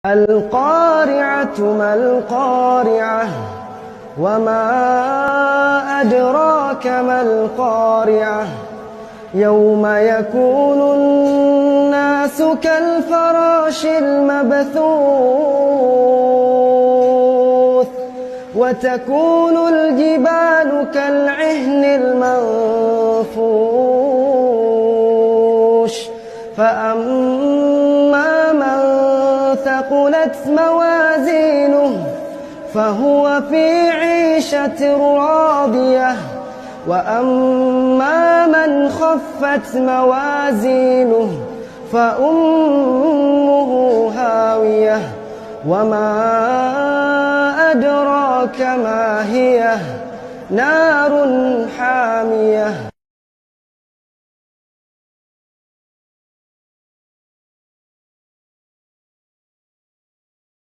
القارعة ما القارعة وما أدراك ما القارعة يوم يكون الناس كالفراش المبثوث وتكون الجبال كالعهن المنفوش فأما من ثقلت موازينه فهو في عيشة راضية وأما من خفت موازينه فأمه هاوية وما أدراك ما هي نار حامية.